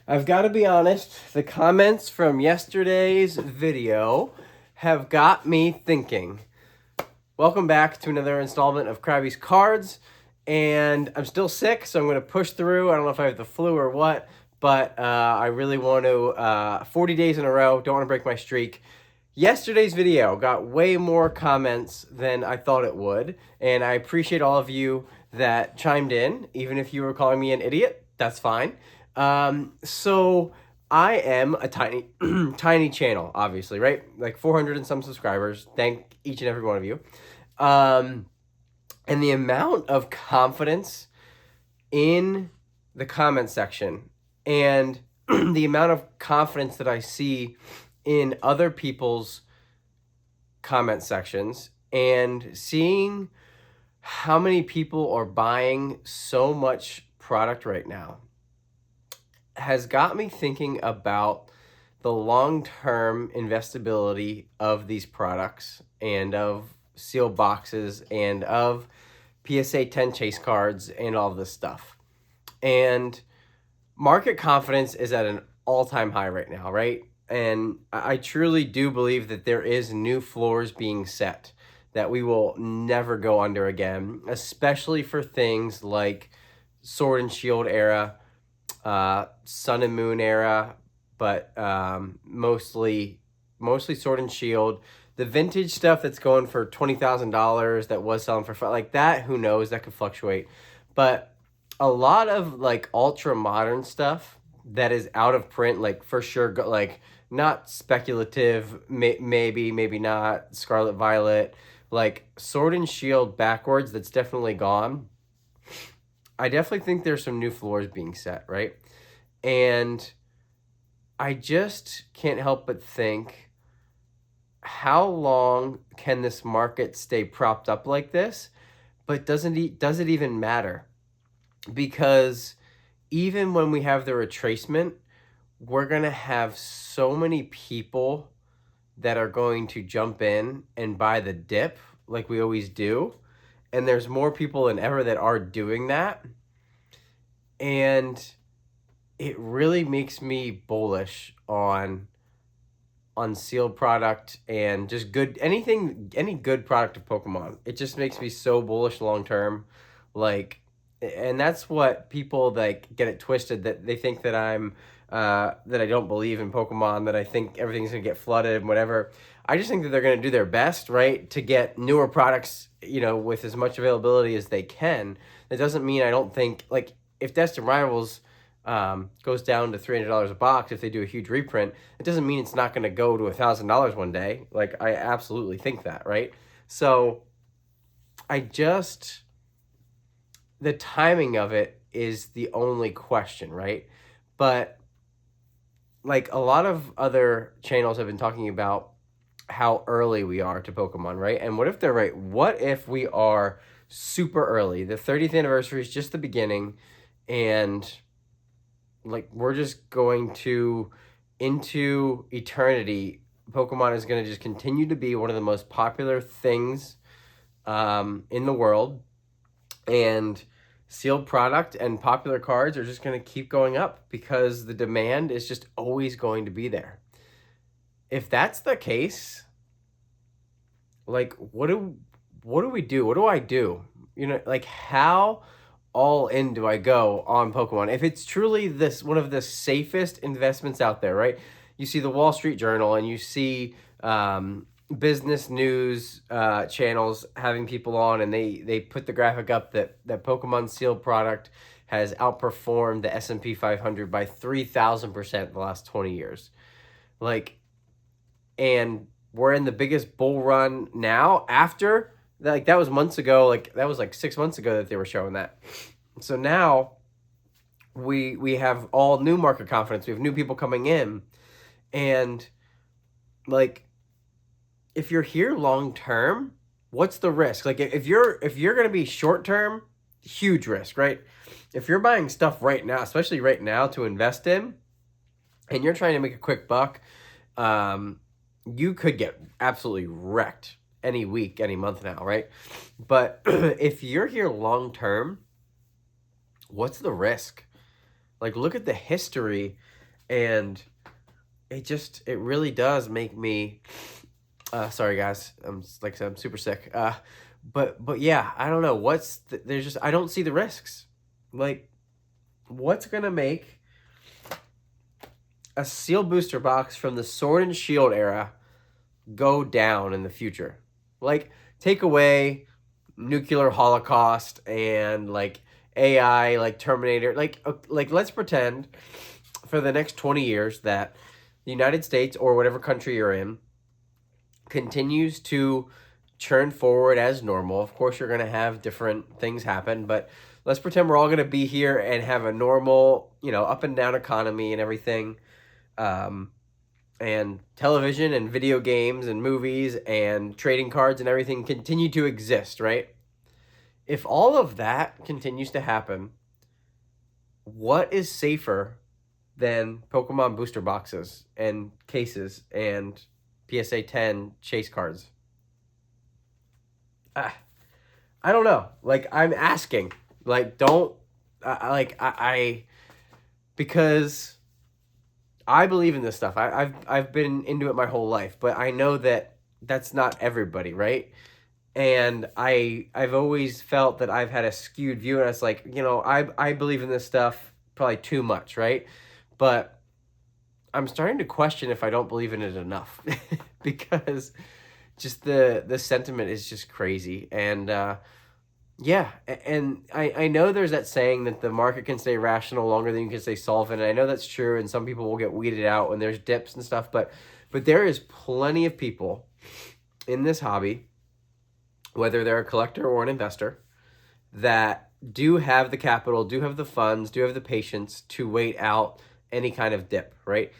I've got to be honest, the comments from yesterday's video have got me thinking. Welcome back to another installment of Krabby's Cards, and I'm still sick, so I'm going to push through. I don't know if I have the flu or what, but I really want to, 40 days in a row, don't want to break my streak. Yesterday's video got way more comments than I thought it would, and I appreciate all of you that chimed in, even if you were calling me an idiot, that's fine. So I am a tiny, tiny channel, obviously, right? Like 400 and some subscribers. Thank each and every one of you. And the amount of confidence in the comment section and the amount of confidence that I see in other people's comment sections and seeing how many people are buying so much product right now has got me thinking about the long-term investability of these products and of sealed boxes and of PSA 10 chase cards and all this stuff. And market confidence is at an all-time high right now, right? And I truly do believe that there is new floors being set that we will never go under again, especially for things like Sword and Shield era, Sun and Moon era, but mostly Sword and Shield. The vintage stuff that's going for $20,000 that was selling for like that, who knows, that could fluctuate. But a lot of like ultra modern stuff that is out of print, like for sure, like not speculative, maybe not Scarlet Violet, like Sword and Shield backwards, that's definitely gone. I definitely think there's some new floors being set, right? And I just can't help but think, how long can this market stay propped up like this? But does it even matter? Because even when we have the retracement, we're going to have so many people that are going to jump in and buy the dip like we always do. And there's more people than ever that are doing that. And it really makes me bullish on sealed product and just good, any good product of Pokemon. It just makes me so bullish long term. Like, and that's what people like get it twisted, that they think that I'm that I don't believe in Pokemon, that I think everything's gonna get flooded and whatever. I just think that they're gonna do their best, right, to get newer products, with as much availability as they can. That doesn't mean I don't think, like, if Destined Rivals goes down to $300 a box, if they do a huge reprint, it doesn't mean it's not going to go to $1,000 one day. Like, I absolutely think that, right? So the timing of it is the only question, right? But like a lot of other channels have been talking about how early we are to Pokemon, right? And what if they're right? What if we are super early? The 30th anniversary is just the beginning, and like we're just going to, into eternity, Pokemon is going to just continue to be one of the most popular things in the world, and sealed product and popular cards are just going to keep going up because the demand is just always going to be there. If that's the case, like what do we do? What do I do? Like, how all in do I go on Pokemon? If it's truly one of the safest investments out there, right? You see the Wall Street Journal and you see business news channels having people on, and they put the graphic up that Pokemon sealed product has outperformed the S&P 500 by 3,000% in the last 20 years. Like, and we're in the biggest bull run now after, like, that was months ago, like that was like 6 months ago that they were showing that. So now we have all new market confidence. We have new people coming in, and like, if you're here long term, what's the risk? Like, if you're going to be short term, huge risk, right? If you're buying stuff right now, especially right now to invest in, and you're trying to make a quick buck, you could get absolutely wrecked any week, any month now, right? But if you're here long term, what's the risk? Like, look at the history, and it really does make me, sorry guys, like I said, I'm super sick. But yeah, I don't know there's just, I don't see the risks. Like, what's gonna make a seal booster box from the Sword and Shield era go down in the future? Like, take away nuclear holocaust and like AI, like Terminator, like let's pretend for the next 20 years that the United States or whatever country you're in continues to churn forward as normal. Of course, you're going to have different things happen, but let's pretend we're all going to be here and have a normal, up and down economy and everything. And television and video games and movies and trading cards and everything continue to exist, right? If all of that continues to happen, what is safer than Pokemon booster boxes and cases and PSA 10 chase cards? I don't know. Like, I'm asking. Like, don't, because I believe in this stuff. I've been into it my whole life, but I know that that's not everybody, right? And I've always felt that I've had a skewed view, and it's like, I believe in this stuff probably too much, right? But I'm starting to question if I don't believe in it enough because just the sentiment is just crazy. And yeah, and I know there's that saying that the market can stay rational longer than you can stay solvent, and I know that's true, and some people will get weeded out when there's dips and stuff, but there is plenty of people in this hobby, whether they're a collector or an investor, that do have the capital, do have the funds, do have the patience to wait out any kind of dip, right?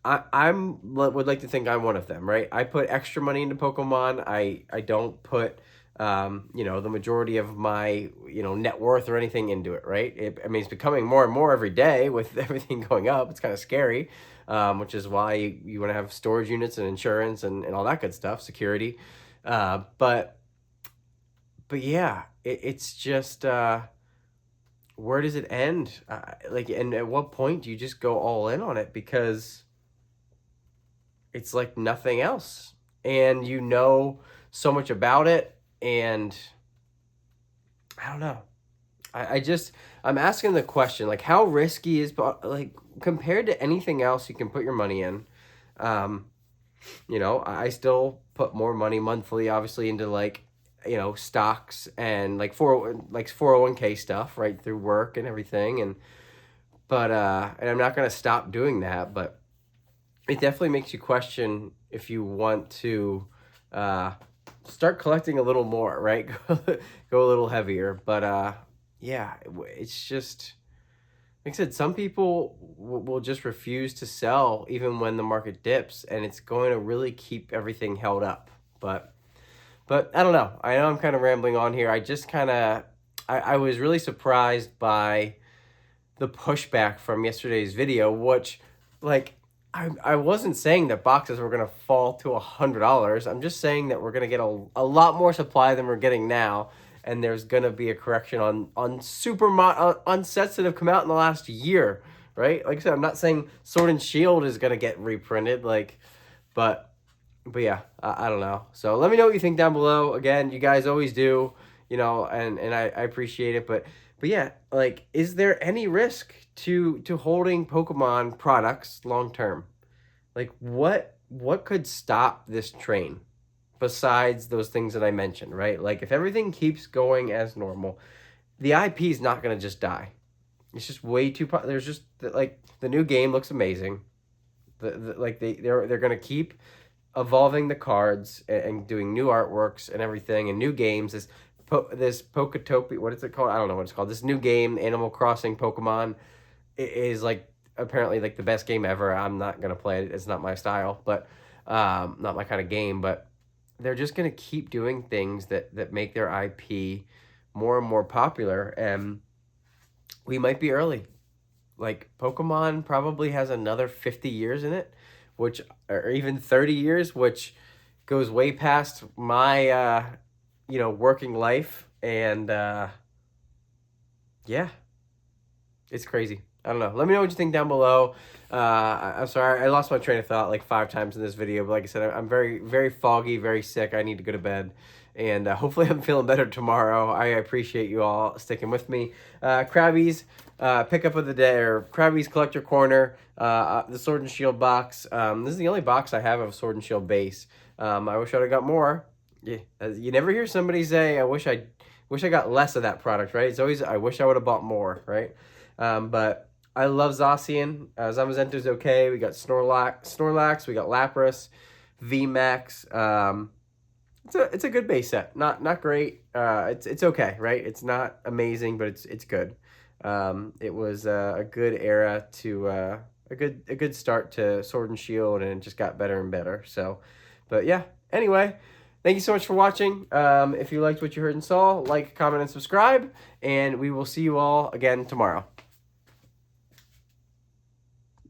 would like to think I'm one of them, right? I put extra money into Pokemon. I don't put the majority of my net worth or anything into it, right? It's becoming more and more every day with everything going up. It's kind of scary, which is why you want to have storage units and insurance and all that good stuff, security. But yeah, it's just where does it end? And at what point do you just go all in on it? Because it's like nothing else, and so much about it, and I don't know. I'm asking the question, like, how risky is, like, compared to anything else you can put your money in. I still put more money monthly, obviously, into like, stocks and like 401k stuff, right, through work and everything, and I'm not gonna stop doing that, but it definitely makes you question if you want to start collecting a little more, right? Go a little heavier. But yeah, it's just, like I said, some people will just refuse to sell even when the market dips, and it's going to really keep everything held up. But I don't know. I know I'm kind of rambling on here. I just kind of, I was really surprised by the pushback from yesterday's video, which, like, I wasn't saying that boxes were going to fall to $100. I'm just saying that we're going to get a lot more supply than we're getting now, and there's going to be a correction on sets that have come out in the last year, right? Like I said, I'm not saying Sword and Shield is going to get reprinted, but yeah, I don't know. So let me know what you think down below. Again, you guys always do, and I appreciate it, but yeah, like, is there any risk to holding Pokemon products long term? Like, what could stop this train besides those things that I mentioned, right? Like, if everything keeps going as normal, the IP is not going to just die. It's just way too there's just, like, the new game looks amazing. They're going to keep evolving the cards and doing new artworks and everything and new games. This Poketopia, what is it called? I don't know what it's called. This new game, Animal Crossing Pokemon, is like apparently like the best game ever. I'm not gonna play it. It's not my style, but not my kind of game. But they're just gonna keep doing things that make their IP more and more popular, and we might be early. Like, Pokemon probably has another 50 years in it, or even 30 years, which goes way past my working life, and yeah, it's crazy. I don't know. Let me know what you think down below. I'm sorry, I lost my train of thought like 5 times in this video, but like I said, I'm very, very foggy, very sick. I need to go to bed, and hopefully I'm feeling better tomorrow. I appreciate you all sticking with me. Krabby's pickup of the day, or Krabby's Collector Corner, the Sword and Shield box. This is the only box I have of Sword and Shield base. I wish I'd have got more. Yeah, you never hear somebody say, I wish I got less of that product, right? It's always, I wish I would have bought more, right? But I love Zacian. Zamazento's okay. We got Snorlax. We got Lapras, VMAX. It's a good base set. Not great. It's okay, right? It's not amazing, but it's good. It was a good era to a good start to Sword and Shield, and it just got better and better. So, but yeah. Anyway, thank you so much for watching. If you liked what you heard and saw, like, comment, and subscribe, and we will see you all again tomorrow.